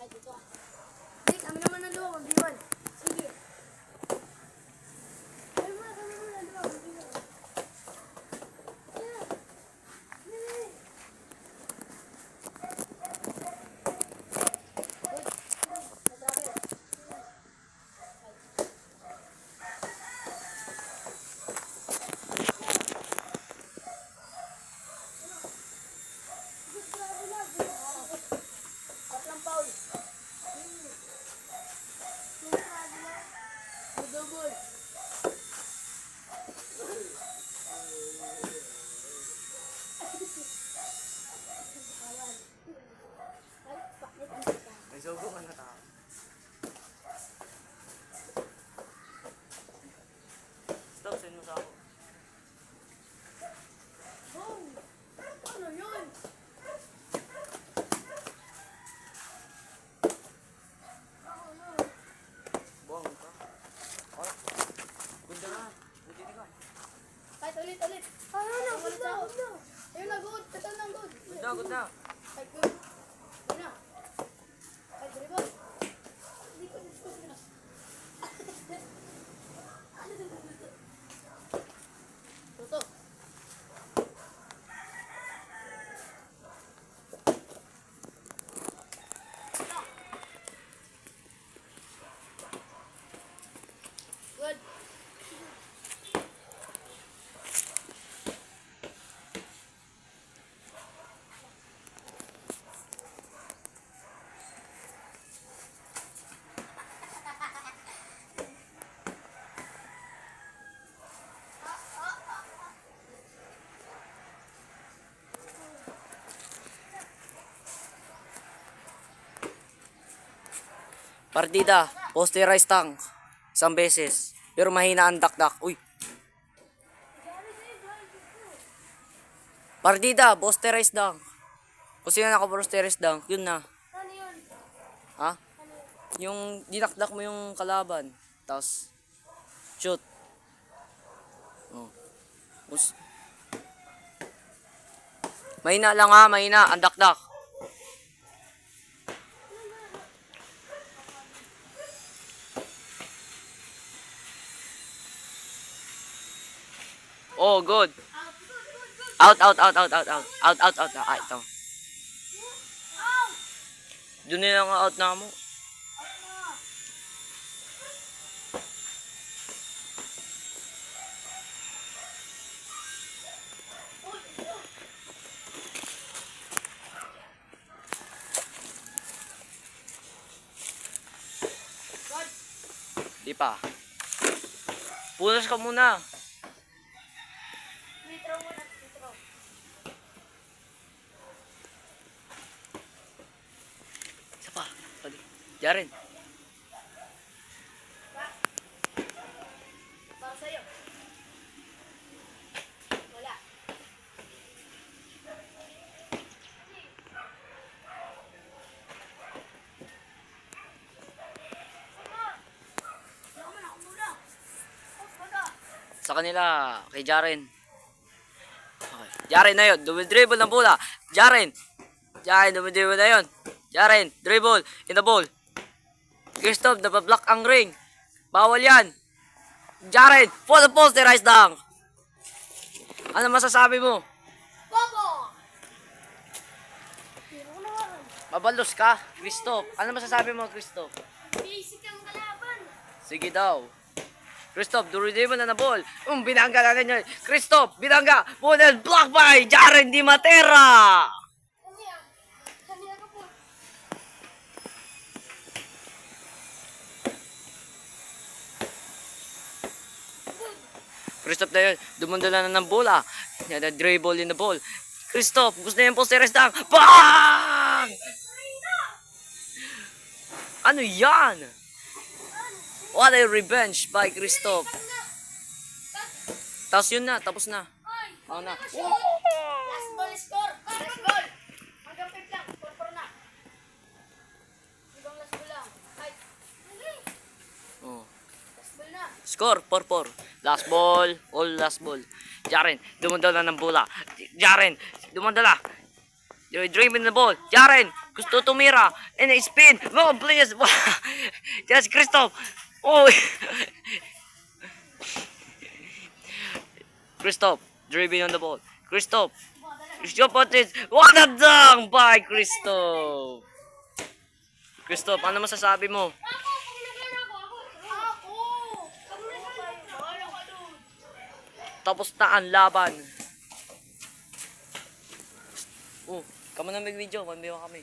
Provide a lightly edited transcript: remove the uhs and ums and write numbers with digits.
Sige, kami naman ng luwa, mag-iwan. Sige. Kami naman ng luwa, mag-iwan. May sugo ka na tao. Stop, send mo sa ako. Ano yun? Buwang ka. Oh, gunda na. Buti ka. Kahit ulit. Ano na? Ulit na. Ayun na, good. Ito na, good. Gunda. Kahit good. Ayun na. Kahit dribble. Hindi ko na. Tuto. Good. Partida, posterized tank. Isang beses. Pero mahina ang dakdak. Uy. Partida, posterized tank. Kung sino naka-posterized tank, yun na. Ano yun? Ha? Yung dinakdak mo yung kalaban. Tapos, shoot. Oh. Mahina lang ha, mahina. Ang dakdak. Oh, good. Out. Ah, ito. Doon nila nga out na mo. Di pa. Punas ka muna. Litro muna, litro. Isa pa. Pwede. Jaren. Para sa'yo. Wala. Sa kanila, kay Jaren. Okay. Jaren na yun. Double dribble ng bola. Jaren, double dribble na yun. Jaren, dribble. In the ball. Christoph, napablock ang ring. Bawal yan. Jaren, for the posterized dunk. Ano masasabi mo? Bobo! Tiro naman. Mabalos ka, Christoph. Ano masasabi mo, Christoph? Basic ang kalaban. Sige daw. Christoph, dribble na ball. Binangga na niya. Christoph, binangga. Bunel, block by Jaren Di Matera. Ano yan? Ano yan po? Christoph na yun. Dumundala na ng bola. Yan na dribble in the ball. Christoph, gusto niya yung posteres dunk. Bang! Ano yan? What a revenge by Christoph. Tapos yun na, tapos na. Ako na. Last ball score. Last ball. Hanggang 5 lang. 4-4 na. Hanggang last ball lang. Ay. Oh. Last ball na. Score, 4-4. Last ball, all last ball. Jaren, dumandala ng bola. Jaren, dumandala. Dreaming the ball. Jaren, Gusto tumira. And a spin. No, please. Yes, Christoph. Oh. Christoph. Dribbling on the ball. Christoph. Shoot it. What a dunk by Christoph. Christoph, ano masasabi mo? Tapos na ang laban. Oh, kamo na mag-video. 1v1 kami.